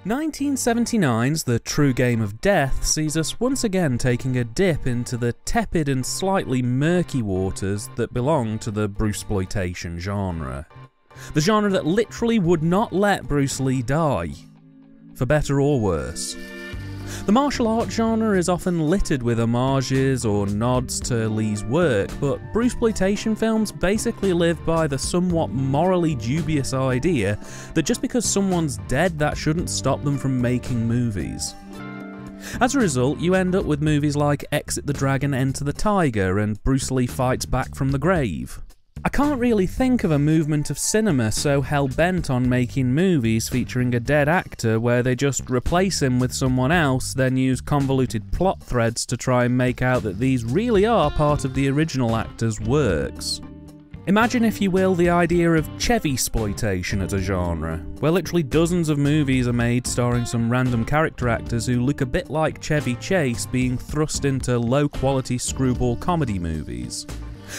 1979's The True Game of Death sees us once again taking a dip into the tepid and slightly murky waters that belong to the Brucesploitation genre. The genre that literally would not let Bruce Lee die, for better or worse. The martial arts genre is often littered with homages or nods to Lee's work, but Brucesploitation films basically live by the somewhat morally dubious idea that just because someone's dead, that shouldn't stop them from making movies. As a result, you end up with movies like Exit the Dragon, Enter the Tiger, and Bruce Lee Fights Back from the Grave. I can't really think of a movement of cinema so hell-bent on making movies featuring a dead actor where they just replace him with someone else, then use convoluted plot threads to try and make out that these really are part of the original actor's works. Imagine, if you will, the idea of Chevy-sploitation as a genre, where literally dozens of movies are made starring some random character actors who look a bit like Chevy Chase being thrust into low-quality screwball comedy movies,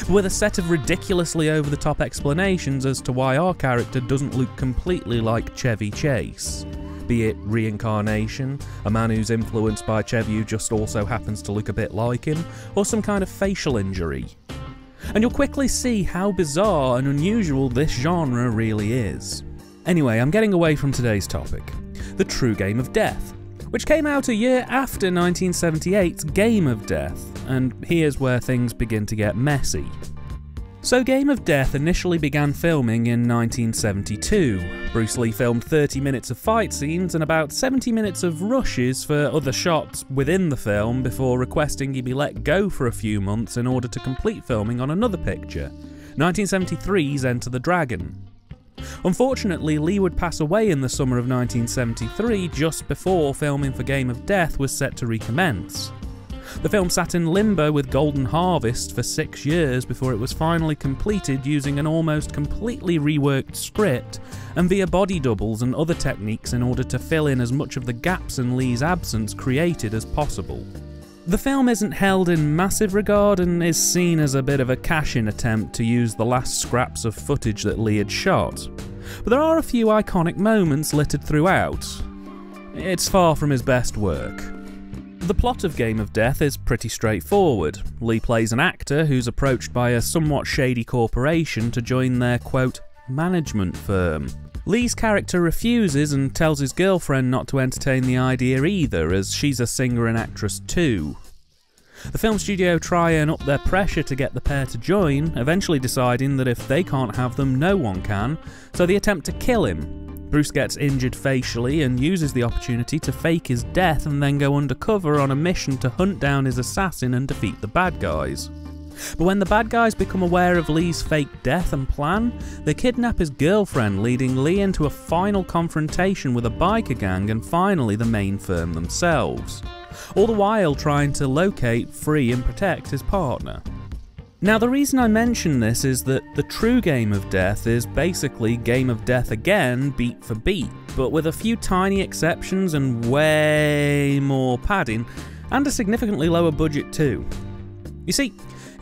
with a set of ridiculously over-the-top explanations as to why our character doesn't look completely like Chevy Chase. Be it reincarnation, a man who's influenced by Chevy who just also happens to look a bit like him, or some kind of facial injury. And you'll quickly see how bizarre and unusual this genre really is. Anyway, I'm getting away from today's topic. The True Game of Death, which came out a year after 1978's Game of Death, and here's where things begin to get messy. So Game of Death initially began filming in 1972. Bruce Lee filmed 30 minutes of fight scenes and about 70 minutes of rushes for other shots within the film before requesting he be let go for a few months in order to complete filming on another picture, 1973's Enter the Dragon. Unfortunately, Lee would pass away in the summer of 1973 just before filming for Game of Death was set to recommence. The film sat in limbo with Golden Harvest for 6 years before it was finally completed using an almost completely reworked script and via body doubles and other techniques in order to fill in as much of the gaps in Lee's absence created as possible. The film isn't held in massive regard and is seen as a bit of a cash-in attempt to use the last scraps of footage that Lee had shot, but there are a few iconic moments littered throughout. It's far from his best work. The plot of Game of Death is pretty straightforward. Lee plays an actor who's approached by a somewhat shady corporation to join their, quote, management firm. Lee's character refuses and tells his girlfriend not to entertain the idea either, as she's a singer and actress too. The film studio try and up their pressure to get the pair to join, eventually deciding that if they can't have them, no one can, so they attempt to kill him. Bruce gets injured facially and uses the opportunity to fake his death and then go undercover on a mission to hunt down his assassin and defeat the bad guys. But when the bad guys become aware of Lee's fake death and plan, they kidnap his girlfriend, leading Lee into a final confrontation with a biker gang and finally the main firm themselves, all the while trying to locate, free and protect his partner. Now, the reason I mention this is that the true Game of Death is basically Game of Death again, beat for beat, but with a few tiny exceptions and way more padding, and a significantly lower budget too. You see,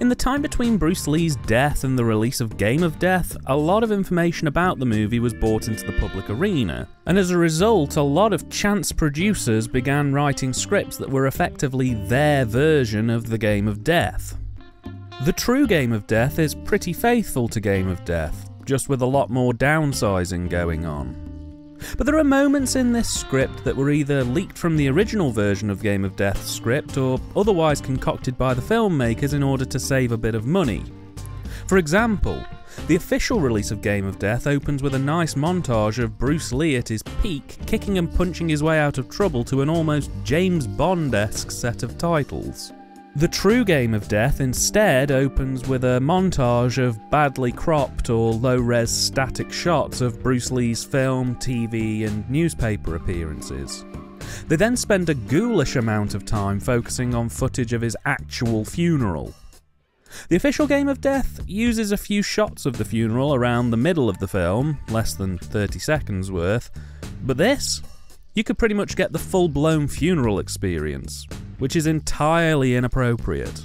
in the time between Bruce Lee's death and the release of Game of Death, a lot of information about the movie was brought into the public arena, and as a result, a lot of chance producers began writing scripts that were effectively their version of the Game of Death. The true Game of Death is pretty faithful to Game of Death, just with a lot more downsizing going on. But there are moments in this script that were either leaked from the original version of Game of Death's script or otherwise concocted by the filmmakers in order to save a bit of money. For example, the official release of Game of Death opens with a nice montage of Bruce Lee at his peak, kicking and punching his way out of trouble to an almost James Bond-esque set of titles. The true Game of Death instead opens with a montage of badly cropped or low-res static shots of Bruce Lee's film, TV and newspaper appearances. They then spend a ghoulish amount of time focusing on footage of his actual funeral. The official Game of Death uses a few shots of the funeral around the middle of the film, less than 30 seconds worth, but this? You could pretty much get the full-blown funeral experience, which is entirely inappropriate.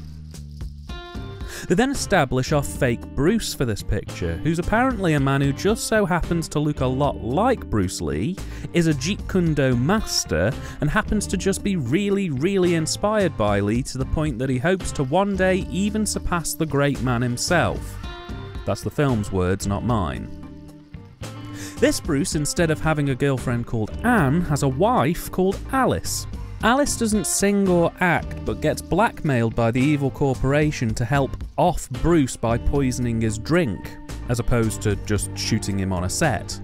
They then establish our fake Bruce for this picture, who's apparently a man who just so happens to look a lot like Bruce Lee, is a Jeet Kune Do master, and happens to just be really inspired by Lee to the point that he hopes to one day even surpass the great man himself. That's the film's words, not mine. This Bruce, instead of having a girlfriend called Anne, has a wife called Alice. Alice doesn't sing or act, but gets blackmailed by the evil corporation to help off Bruce by poisoning his drink, as opposed to just shooting him on a set.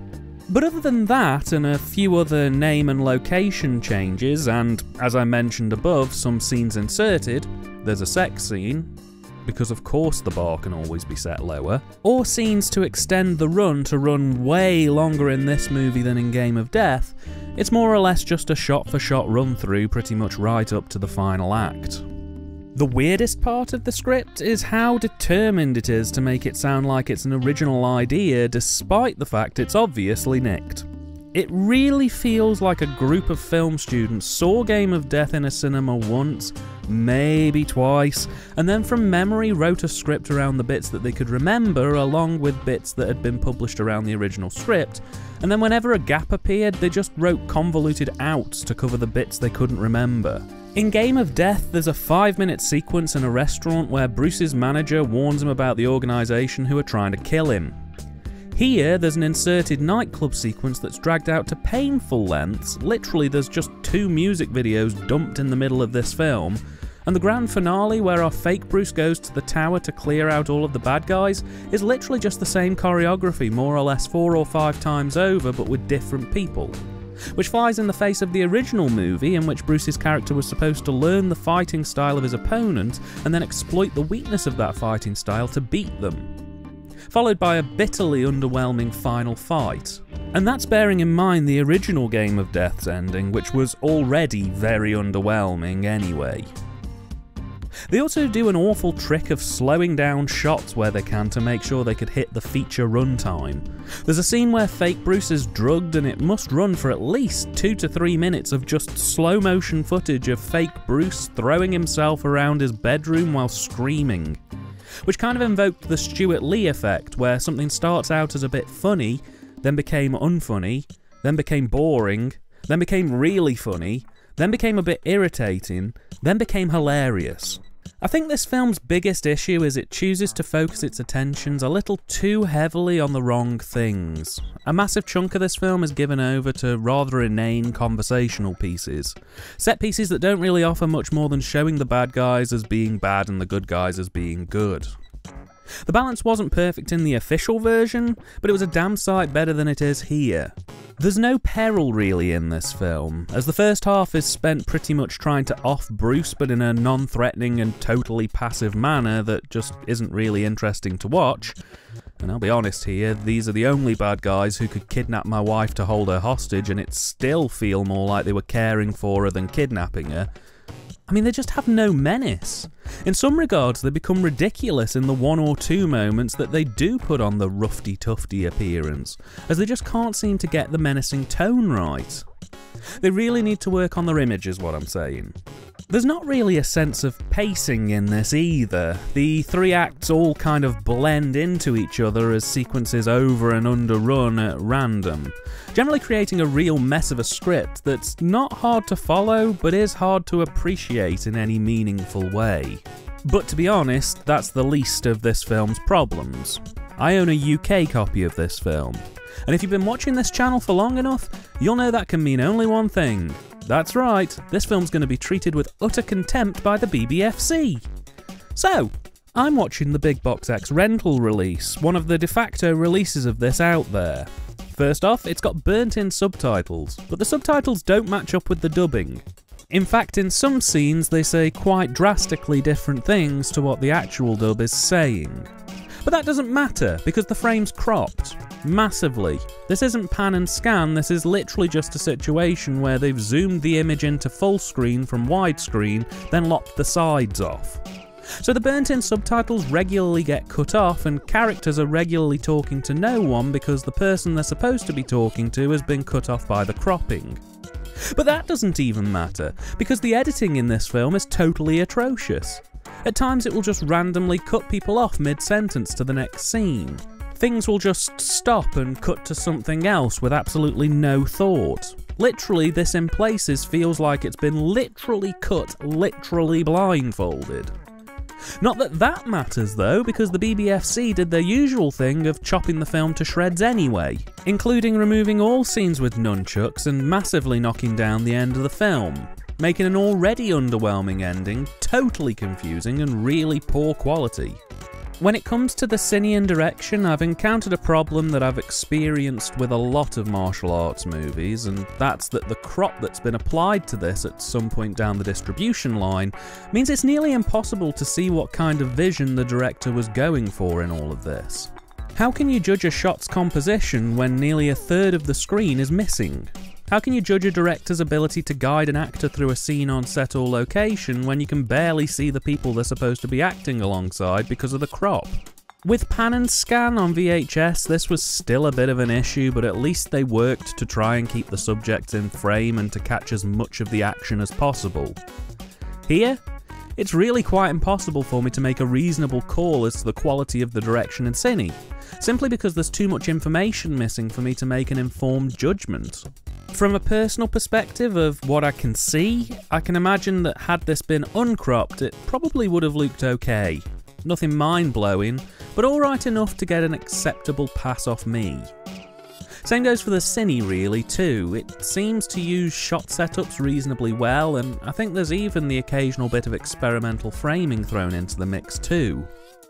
But other than that, and a few other name and location changes, and, as I mentioned above, some scenes inserted, there's a sex scene, because of course the bar can always be set lower, or scenes to extend the run to run way longer in this movie than in Game of Death, it's more or less just a shot-for-shot run-through pretty much right up to the final act. The weirdest part of the script is how determined it is to make it sound like it's an original idea despite the fact it's obviously nicked. It really feels like a group of film students saw Game of Death in a cinema once, maybe twice, and then from memory wrote a script around the bits that they could remember along with bits that had been published around the original script, and then whenever a gap appeared they just wrote convoluted outs to cover the bits they couldn't remember. In Game of Death, there's a 5-minute sequence in a restaurant where Bruce's manager warns him about the organisation who are trying to kill him. Here, there's an inserted nightclub sequence that's dragged out to painful lengths. Literally, there's just 2 music videos dumped in the middle of this film, and the grand finale where our fake Bruce goes to the tower to clear out all of the bad guys is literally just the same choreography more or less 4 or 5 times over, but with different people. Which flies in the face of the original movie, in which Bruce's character was supposed to learn the fighting style of his opponent and then exploit the weakness of that fighting style to beat them, followed by a bitterly underwhelming final fight. And that's bearing in mind the original Game of Death's ending, which was already very underwhelming anyway. They also do an awful trick of slowing down shots where they can to make sure they could hit the feature runtime. There's a scene where fake Bruce is drugged and it must run for at least 2 to 3 minutes of just slow motion footage of fake Bruce throwing himself around his bedroom while screaming. Which kind of invoked the Stuart Lee effect, where something starts out as a bit funny, then became unfunny, then became boring, then became really funny, then became a bit irritating, then became hilarious. I think this film's biggest issue is it chooses to focus its attentions a little too heavily on the wrong things. A massive chunk of this film is given over to rather inane conversational pieces. Set pieces that don't really offer much more than showing the bad guys as being bad and the good guys as being good. The balance wasn't perfect in the official version, but it was a damn sight better than it is here. There's no peril really in this film, as the first half is spent pretty much trying to off Bruce but in a non-threatening and totally passive manner that just isn't really interesting to watch. And I'll be honest here, these are the only bad guys who could kidnap my wife to hold her hostage and it still feel more like they were caring for her than kidnapping her. I mean, they just have no menace. In some regards, they become ridiculous in the 1 or 2 moments that they do put on the roughy-tufty appearance, as they just can't seem to get the menacing tone right. They really need to work on their image is what I'm saying. There's not really a sense of pacing in this either. The 3 acts all kind of blend into each other as sequences over and underrun at random, generally creating a real mess of a script that's not hard to follow but is hard to appreciate in any meaningful way. But to be honest, that's the least of this film's problems. I own a UK copy of this film, and if you've been watching this channel for long enough, you'll know that can mean only one thing. That's right, this film's going to be treated with utter contempt by the BBFC. So, I'm watching the Big Box X rental release, one of the de facto releases of this out there. First off, it's got burnt-in subtitles, but the subtitles don't match up with the dubbing. In fact, in some scenes they say quite drastically different things to what the actual dub is saying. But that doesn't matter, because the frame's cropped. Massively. This isn't pan and scan, this is literally just a situation where they've zoomed the image into full screen from widescreen, then lopped the sides off. So the burnt-in subtitles regularly get cut off, and characters are regularly talking to no one because the person they're supposed to be talking to has been cut off by the cropping. But that doesn't even matter, because the editing in this film is totally atrocious. At times it will just randomly cut people off mid-sentence to the next scene. Things will just stop and cut to something else with absolutely no thought. Literally, this in places feels like it's been literally cut, literally blindfolded. Not that that matters though, because the BBFC did their usual thing of chopping the film to shreds anyway, including removing all scenes with nunchucks and massively knocking down the end of the film, making an already underwhelming ending totally confusing and really poor quality. When it comes to the cine and direction, I've encountered a problem that I've experienced with a lot of martial arts movies, and that's that the crop that's been applied to this at some point down the distribution line means it's nearly impossible to see what kind of vision the director was going for in all of this. How can you judge a shot's composition when nearly a third of the screen is missing? How can you judge a director's ability to guide an actor through a scene on set or location when you can barely see the people they're supposed to be acting alongside because of the crop? With pan and scan on VHS, this was still a bit of an issue, but at least they worked to try and keep the subject in frame and to catch as much of the action as possible. Here, it's really quite impossible for me to make a reasonable call as to the quality of the direction and cine, simply because there's too much information missing for me to make an informed judgment. From a personal perspective of what I can see, I can imagine that had this been uncropped, it probably would have looked okay. Nothing mind-blowing, but alright enough to get an acceptable pass off me. Same goes for the cine really too. It seems to use shot setups reasonably well, and I think there's even the occasional bit of experimental framing thrown into the mix too.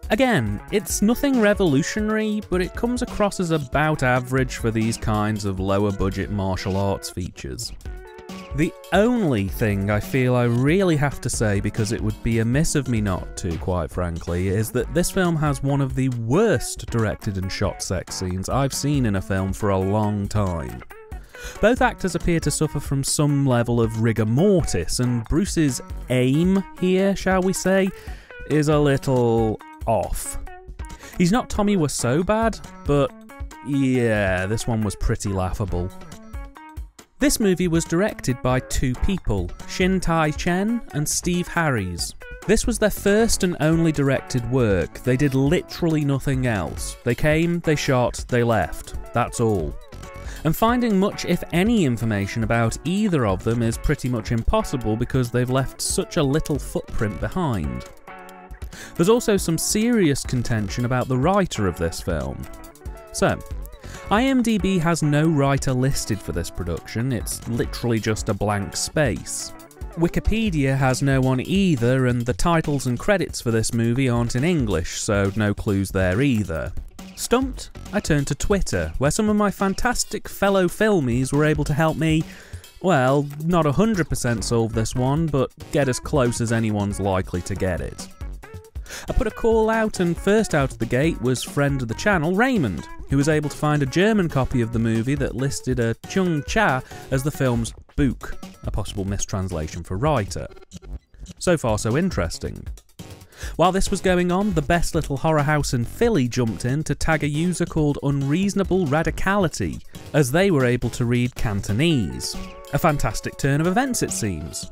Again, it's nothing revolutionary, but it comes across as about average for these kinds of lower budget martial arts features. The only thing I feel I really have to say, because it would be amiss of me not to, quite frankly, is that this film has one of the worst directed and shot sex scenes I've seen in a film for a long time. Both actors appear to suffer from some level of rigor mortis, and Bruce's aim here, shall we say, is a little off. He's not Tommy Wiseau bad, but yeah, this one was pretty laughable. This movie was directed by two people, Tien-Tai and Steve Harries. This was their first and only directed work. They did literally nothing else. They came, they shot, they left. That's all. And finding much, if any, information about either of them is pretty much impossible because they've left such a little footprint behind. There's also some serious contention about the writer of this film. So, IMDb has no writer listed for this production, it's literally just a blank space. Wikipedia has no one either, and the titles and credits for this movie aren't in English, so no clues there either. Stumped, I turned to Twitter, where some of my fantastic fellow filmies were able to help me, well, not 100% solve this one, but get as close as anyone's likely to get it. I put a call out, and first out of the gate was friend of the channel, Raymond, who was able to find a German copy of the movie that listed a Chung-Cha as the film's Buch, a possible mistranslation for writer. So far so interesting. While this was going on, the best little horror house in Philly jumped in to tag a user called Unreasonable Radicality, as they were able to read Cantonese. A fantastic turn of events, it seems.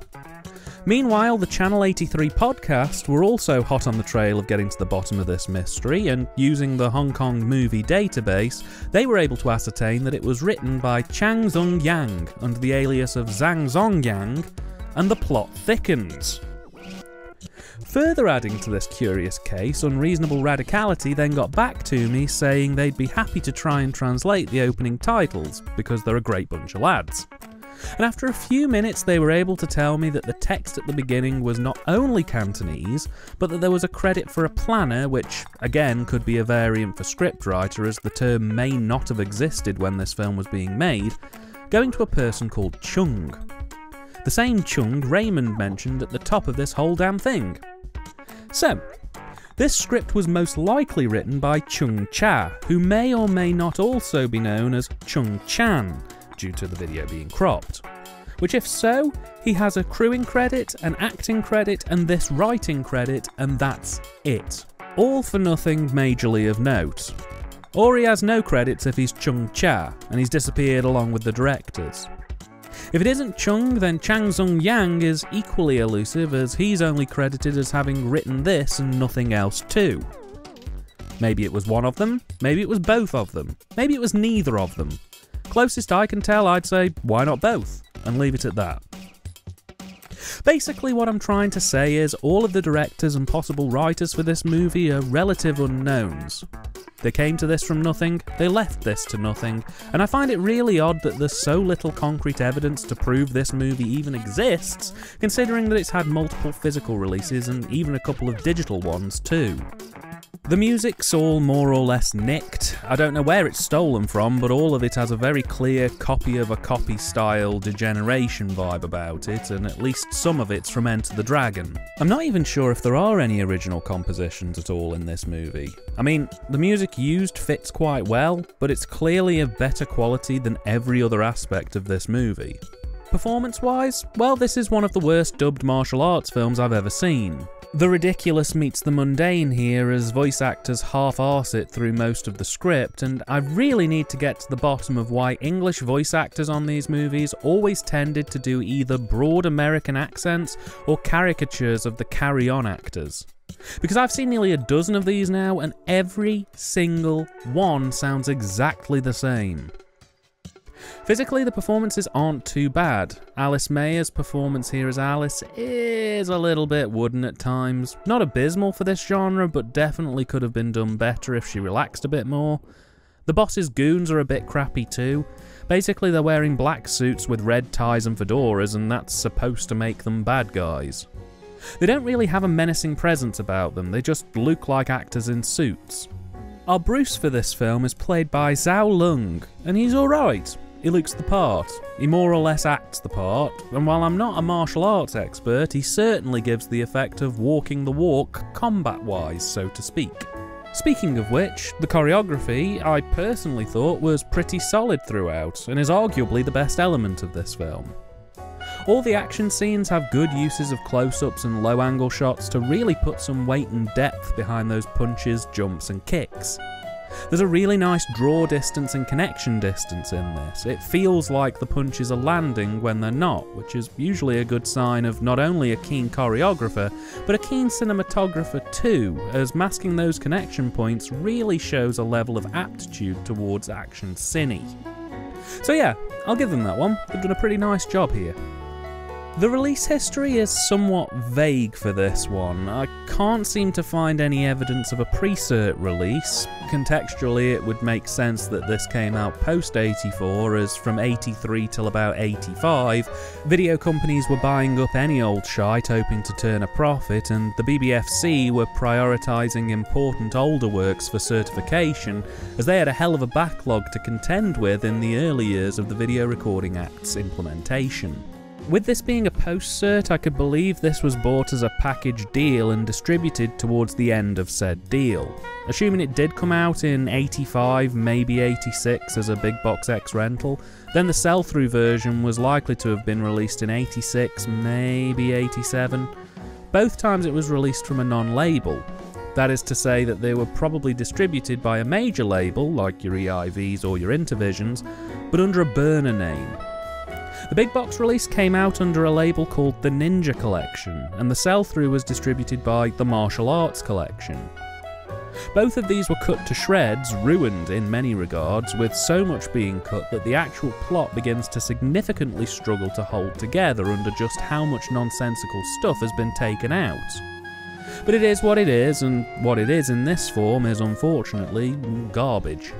Meanwhile, the Channel 83 podcast were also hot on the trail of getting to the bottom of this mystery, and using the Hong Kong movie database, they were able to ascertain that it was written by Chang Zung Yang under the alias of Zhang Zong Yang, and the plot thickens. Further adding to this curious case, Unreasonable Radicality then got back to me saying they'd be happy to try and translate the opening titles, because they're a great bunch of lads. And after a few minutes they were able to tell me that the text at the beginning was not only Cantonese, but that there was a credit for a planner, which again could be a variant for scriptwriter as the term may not have existed when this film was being made, going to a person called Chung. The same Chung Raymond mentioned at the top of this whole damn thing. So, this script was most likely written by Chung-Cha, who may or may not also be known as Chung-Chan, due to the video being cropped. Which if so, he has a crewing credit, an acting credit, and this writing credit, and that's it. All for nothing majorly of note. Or he has no credits if he's Chung-Cha, and he's disappeared along with the directors. If it isn't Chung, then Chang Zung Yang is equally elusive, as he's only credited as having written this and nothing else too. Maybe it was one of them, maybe it was both of them, maybe it was neither of them. Closest I can tell, I'd say, why not both? And leave it at that. Basically what I'm trying to say is all of the directors and possible writers for this movie are relative unknowns. They came to this from nothing, they left this to nothing, and I find it really odd that there's so little concrete evidence to prove this movie even exists, considering that it's had multiple physical releases and even a couple of digital ones too. The music's all more or less nicked. I don't know where it's stolen from, but all of it has a very clear copy of a copy style degeneration vibe about it, and at least some of it's from Enter the Dragon. I'm not even sure if there are any original compositions at all in this movie. I mean, the music used fits quite well, but it's clearly of better quality than every other aspect of this movie. Performance-wise, well, this is one of the worst dubbed martial arts films I've ever seen. The ridiculous meets the mundane here, as voice actors half-arse it through most of the script, and I really need to get to the bottom of why English voice actors on these movies always tended to do either broad American accents or caricatures of the carry-on actors. Because I've seen nearly a dozen of these now, and every single one sounds exactly the same. Physically, the performances aren't too bad. Alice Mayer's performance here as Alice is a little bit wooden at times. Not abysmal for this genre, but definitely could have been done better if she relaxed a bit more. The boss's goons are a bit crappy too. Basically, they're wearing black suits with red ties and fedoras, and that's supposed to make them bad guys. They don't really have a menacing presence about them, they just look like actors in suits. Our Bruce for this film is played by Zhao Lung, and he's alright. He looks the part, he more or less acts the part, and while I'm not a martial arts expert, he certainly gives the effect of walking the walk combat-wise, so to speak. Speaking of which, the choreography I personally thought was pretty solid throughout, and is arguably the best element of this film. All the action scenes have good uses of close-ups and low-angle shots to really put some weight and depth behind those punches, jumps and kicks. There's a really nice draw distance and connection distance in this. It feels like the punches are landing when they're not, which is usually a good sign of not only a keen choreographer, but a keen cinematographer too, as masking those connection points really shows a level of aptitude towards action cine. So yeah, I'll give them that one. They've done a pretty nice job here. The release history is somewhat vague for this one. I can't seem to find any evidence of a pre-cert release. Contextually, it would make sense that this came out post-84, as from 83 till about 85, video companies were buying up any old shite hoping to turn a profit, and the BBFC were prioritising important older works for certification, as they had a hell of a backlog to contend with in the early years of the Video Recording Act's implementation. With this being a post-cert, I could believe this was bought as a package deal and distributed towards the end of said deal. Assuming it did come out in 85, maybe 86 as a big box X rental, then the sell-through version was likely to have been released in 86, maybe 87. Both times it was released from a non-label. That is to say that they were probably distributed by a major label, like your EIVs or your Intervisions, but under a burner name. The big box release came out under a label called the Ninja Collection, and the sell-through was distributed by the Martial Arts Collection. Both of these were cut to shreds, ruined in many regards, with so much being cut that the actual plot begins to significantly struggle to hold together under just how much nonsensical stuff has been taken out. But it is what it is, and what it is in this form is unfortunately garbage.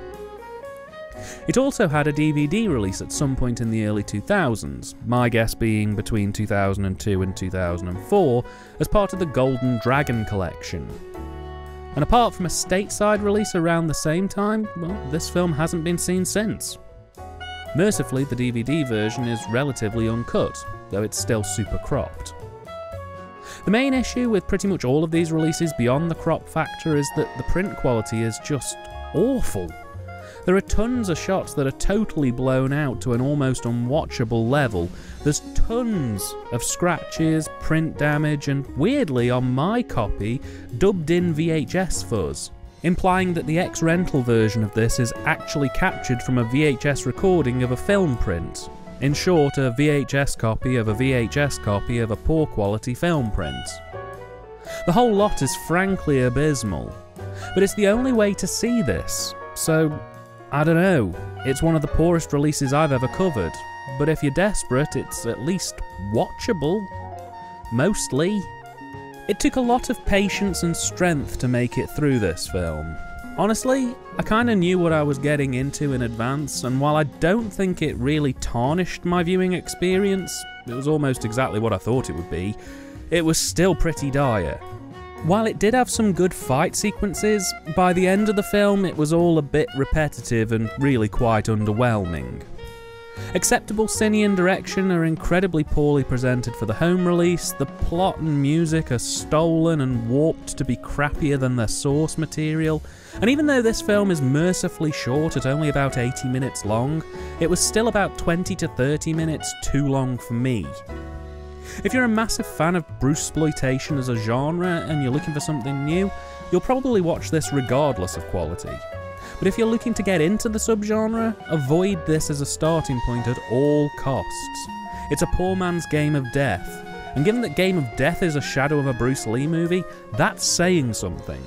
It also had a DVD release at some point in the early 2000s, my guess being between 2002 and 2004, as part of the Golden Dragon collection. And apart from a stateside release around the same time, well, this film hasn't been seen since. Mercifully, the DVD version is relatively uncut, though it's still super cropped. The main issue with pretty much all of these releases beyond the crop factor is that the print quality is just awful. There are tons of shots that are totally blown out to an almost unwatchable level. There's tons of scratches, print damage, and weirdly on my copy, dubbed in VHS fuzz, implying that the X-Rental version of this is actually captured from a VHS recording of a film print. In short, a VHS copy of a VHS copy of a poor quality film print. The whole lot is frankly abysmal, but it's the only way to see this, so I don't know, it's one of the poorest releases I've ever covered, but if you're desperate, it's at least watchable. Mostly. It took a lot of patience and strength to make it through this film. Honestly, I kinda knew what I was getting into in advance, and while I don't think it really tarnished my viewing experience, it was almost exactly what I thought it would be, it was still pretty dire. While it did have some good fight sequences, by the end of the film it was all a bit repetitive and really quite underwhelming. Acceptable cine and direction are incredibly poorly presented for the home release, the plot and music are stolen and warped to be crappier than their source material, and even though this film is mercifully short at only about 80 minutes long, it was still about 20 to 30 minutes too long for me. If you're a massive fan of Brucesploitation as a genre and you're looking for something new, you'll probably watch this regardless of quality. But if you're looking to get into the subgenre, avoid this as a starting point at all costs. It's a poor man's game of death, and given that Game of Death is a shadow of a Bruce Lee movie, that's saying something.